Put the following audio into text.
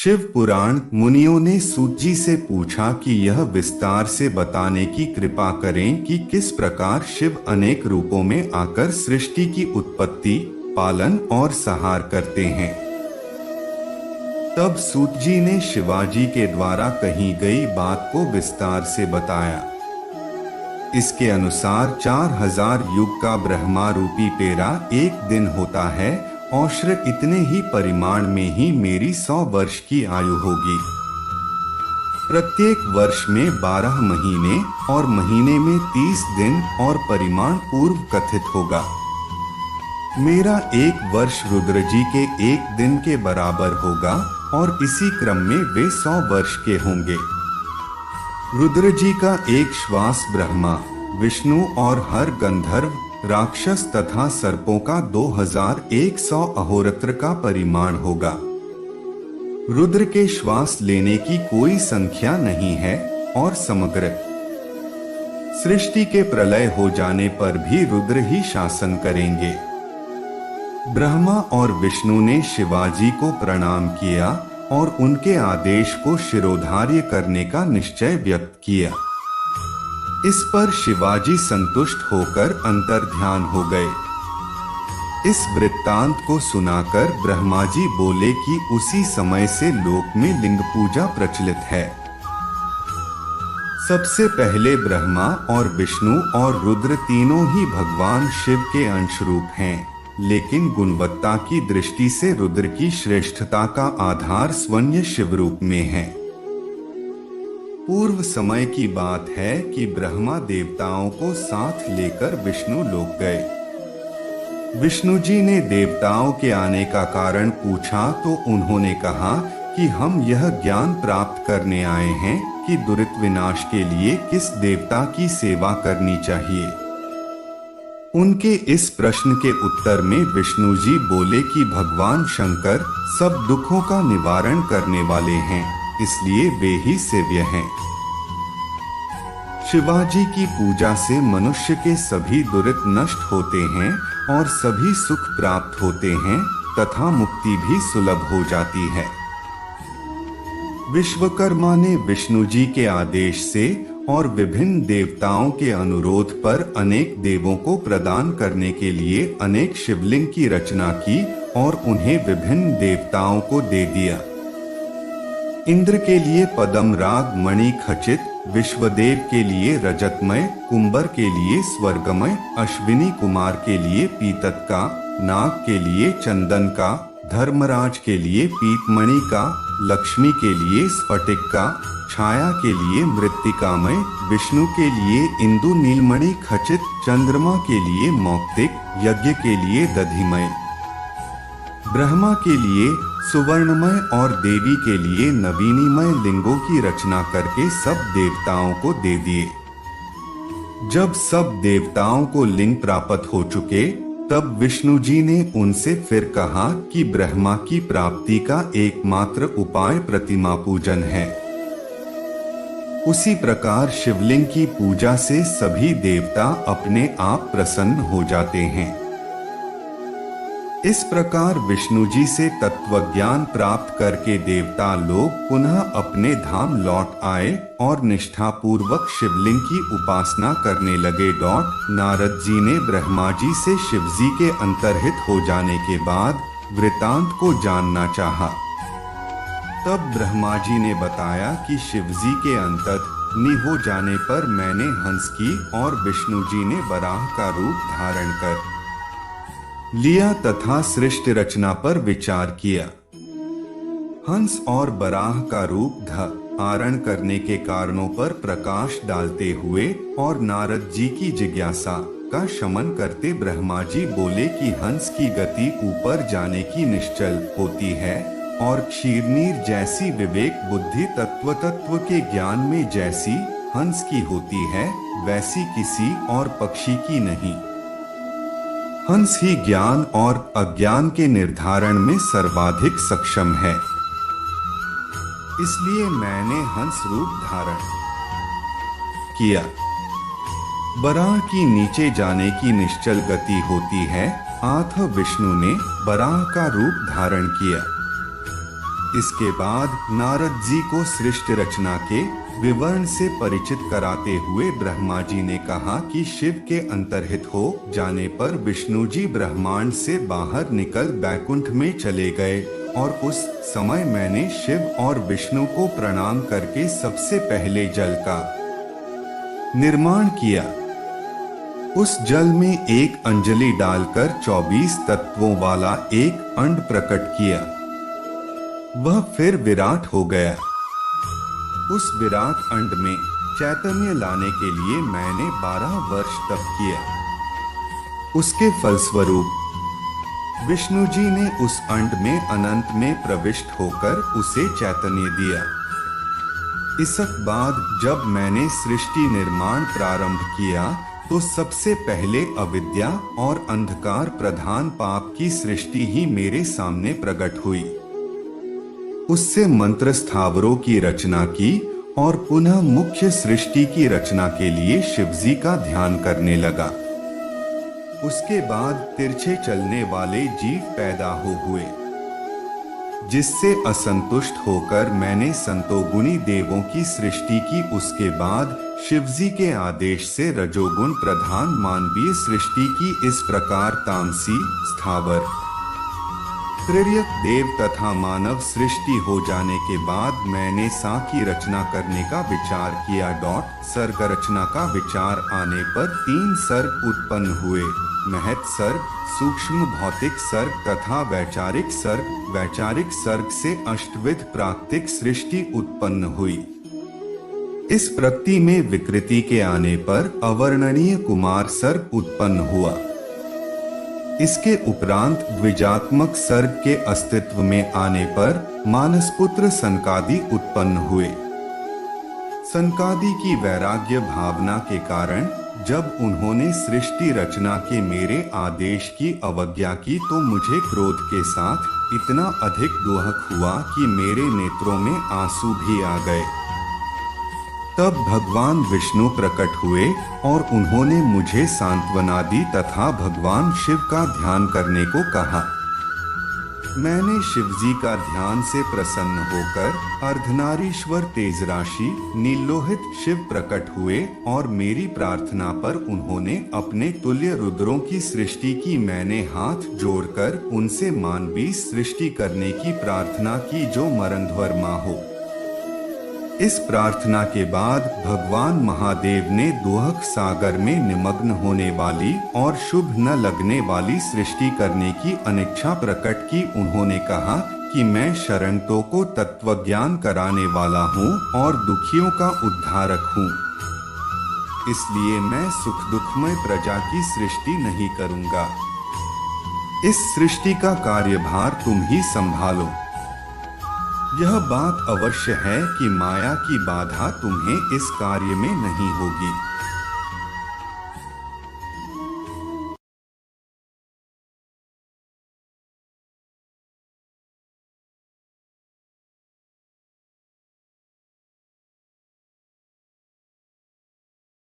शिव पुराण। मुनियों ने सूत जी से पूछा कि यह विस्तार से बताने की कृपा करें कि किस प्रकार शिव अनेक रूपों में आकर सृष्टि की उत्पत्ति, पालन और संहार करते हैं। तब सूत जी ने शिवाजी के द्वारा कही गई बात को विस्तार से बताया। इसके अनुसार 4000 युग का ब्रह्मा रूपी पेरा एक दिन होता है। औश्र इतने ही परिमाण में ही मेरी 100 वर्ष की आयु होगी। प्रत्येक वर्ष में 12 महीने और महीने में 30 दिन और परिमाण पूर्व कथित होगा। मेरा एक वर्ष रुद्र जी के एक दिन के बराबर होगा और इसी क्रम में वे 100 वर्ष के होंगे। रुद्र जी का एक श्वास ब्रह्मा, विष्णु और हर गंधर्व, राक्षस तथा सर्पों का 2100 अहोरात्र का परिमाण होगा। रुद्र के श्वास लेने की कोई संख्या नहीं है और समग्र सृष्टि के प्रलय हो जाने पर भी रुद्र ही शासन करेंगे। ब्रह्मा और विष्णु ने शिवाजी को प्रणाम किया और उनके आदेश को शिरोधार्य करने का निश्चय व्यक्त किया। इस पर शिवाजी संतुष्ट होकर अंतर्ध्यान हो गए। इस वृत्तांत को सुनाकर ब्रह्मा जी बोले कि उसी समय से लोक में लिंग पूजा प्रचलित है। सबसे पहले ब्रह्मा और विष्णु और रुद्र तीनों ही भगवान शिव के अंश रूप हैं, लेकिन गुणवत्ता की दृष्टि से रुद्र की श्रेष्ठता का आधार स्वयं शिव रूप में है। पूर्व समय की बात है कि ब्रह्मा देवताओं को साथ लेकर विष्णु लोक गए। विष्णु जी ने देवताओं के आने का कारण पूछा तो उन्होंने कहा कि हम यह ज्ञान प्राप्त करने आए हैं कि दुरित विनाश के लिए किस देवता की सेवा करनी चाहिए। उनके इस प्रश्न के उत्तर में विष्णु जी बोले कि भगवान शंकर सब दुखों का निवारण करने वाले हैं, इसलिए वे ही सेव्य हैं। शिवाजी की पूजा से मनुष्य के सभी दुरित नष्ट होते हैं और सभी सुख प्राप्त होते हैं तथा मुक्ति भी सुलभ हो जाती है। विश्वकर्मा ने विष्णु जी के आदेश से और विभिन्न देवताओं के अनुरोध पर अनेक देवों को प्रदान करने के लिए अनेक शिवलिंग की रचना की और उन्हें विभिन्न देवताओं को दे दिया। इंद्र के लिए पद्म राग मणि खचित, विश्वदेव के लिए रजतमय, कुंबर के लिए स्वर्गमय, अश्विनी कुमार के लिए पीतक का, नाग के लिए चंदन का, धर्मराज के लिए पीतमणि का, लक्ष्मी के लिए स्फटिक का, छाया के लिए मृत्तिकामय, विष्णु के लिए इंदु नीलमणि खचित, चंद्रमा के लिए मौक्तिक, यज्ञ के लिए दधिमय, ब्रह्मा के लिए सुवर्णमय और देवी के लिए नवीनीमय लिंगों की रचना करके सब देवताओं को दे दिए। जब सब देवताओं को लिंग प्राप्त हो चुके तब विष्णु जी ने उनसे फिर कहा कि ब्रह्मा की प्राप्ति का एकमात्र उपाय प्रतिमा पूजन है। उसी प्रकार शिवलिंग की पूजा से सभी देवता अपने आप प्रसन्न हो जाते हैं। इस प्रकार विष्णु जी से तत्वज्ञान प्राप्त करके देवता लोग पुनः अपने धाम लौट आए और निष्ठापूर्वक शिवलिंग की उपासना करने लगे। नारद जी ने ब्रह्मा जी से शिवजी के अंतर्हित हो जाने के बाद वृतांत को जानना चाहा। तब ब्रह्मा जी ने बताया कि शिवजी के अंतर्हित हो जाने पर मैंने हंस की और विष्णु जी ने वराह का रूप धारण कर लिया तथा सृष्टि रचना पर विचार किया। हंस और बराह का रूप धारण करने के कारणों पर प्रकाश डालते हुए और नारद जी की जिज्ञासा का शमन करते ब्रह्मा जी बोले कि हंस की गति ऊपर जाने की निश्चल होती है और क्षीरनीर जैसी विवेक बुद्धि तत्व के ज्ञान में जैसी हंस की होती है वैसी किसी और पक्षी की नहीं। हंस ही ज्ञान और अज्ञान के निर्धारण में सर्वाधिक सक्षम है, इसलिए मैंने हंस रूप धारण किया। बराह की नीचे जाने की निश्चल गति होती है, अतः विष्णु ने बराह का रूप धारण किया। इसके बाद नारद जी को सृष्टि रचना के विवरण से परिचित कराते हुए ब्रह्मा जी ने कहा कि शिव के अंतर्हित हो जाने पर विष्णु जी ब्रह्मांड से बाहर निकल बैकुंठ में चले गए और उस समय मैंने शिव और विष्णु को प्रणाम करके सबसे पहले जल का निर्माण किया। उस जल में एक अंजलि डालकर 24 तत्वों वाला एक अंड प्रकट किया। वह फिर विराट हो गया। उस विराट अंड में चैतन्य लाने के लिए मैंने 12 वर्ष तप किया। उसके फलस्वरूप विष्णु जी ने उस अंड में अनंत में प्रविष्ट होकर उसे चैतन्य दिया। इसके बाद जब मैंने सृष्टि निर्माण प्रारंभ किया तो सबसे पहले अविद्या और अंधकार प्रधान पाप की सृष्टि ही मेरे सामने प्रकट हुई। उससे मंत्र स्थावरों की रचना की और पुनः मुख्य सृष्टि की रचना के लिए शिवजी का ध्यान करने लगा। उसके बाद तिरछे चलने वाले जीव पैदा हुए, जिससे असंतुष्ट होकर मैंने संतोगुणी देवों की सृष्टि की। उसके बाद शिवजी के आदेश से रजोगुण प्रधान मानवीय सृष्टि की। इस प्रकार तामसी, स्थावर, त्रिर्यक देव तथा मानव सृष्टि हो जाने के बाद मैंने सा की रचना करने का विचार किया। सर्ग रचना का विचार आने पर 3 सर्ग उत्पन्न हुए: महत सर्ग, सूक्ष्म भौतिक सर्ग तथा वैचारिक सर्ग। वैचारिक सर्ग से अष्टविध प्राकृतिक सृष्टि उत्पन्न हुई। इस प्रकृति में विकृति के आने पर अवर्णनीय कुमार सर्ग उत्पन्न हुआ। इसके उपरांत द्विजात्मक सर्ग के अस्तित्व में आने पर मानसपुत्र सनकादि उत्पन्न हुए। सनकादि की वैराग्य भावना के कारण जब उन्होंने सृष्टि रचना के मेरे आदेश की अवज्ञा की तो मुझे क्रोध के साथ इतना अधिक दुख हुआ कि मेरे नेत्रों में आंसू भी आ गए। तब भगवान विष्णु प्रकट हुए और उन्होंने मुझे सांत्वना दी तथा भगवान शिव का ध्यान करने को कहा। मैंने शिवजी का ध्यान से प्रसन्न होकर अर्धनारीश्वर तेजराशि नीलोहित शिव प्रकट हुए और मेरी प्रार्थना पर उन्होंने अपने तुल्य रुद्रों की सृष्टि की। मैंने हाथ जोड़कर उनसे मानवीय सृष्टि करने की प्रार्थना की जो मरणध्वर्मा हो। इस प्रार्थना के बाद भगवान महादेव ने दुख सागर में निमग्न होने वाली और शुभ न लगने वाली सृष्टि करने की अनिच्छा प्रकट की। उन्होंने कहा कि मैं शरणों को तत्वज्ञान कराने वाला हूँ और दुखियों का उद्धारक हूँ, इसलिए मैं सुख दुखमय प्रजा की सृष्टि नहीं करूँगा। इस सृष्टि का कार्यभार तुम ही संभालो। यह बात अवश्य है कि माया की बाधा तुम्हें इस कार्य में नहीं होगी।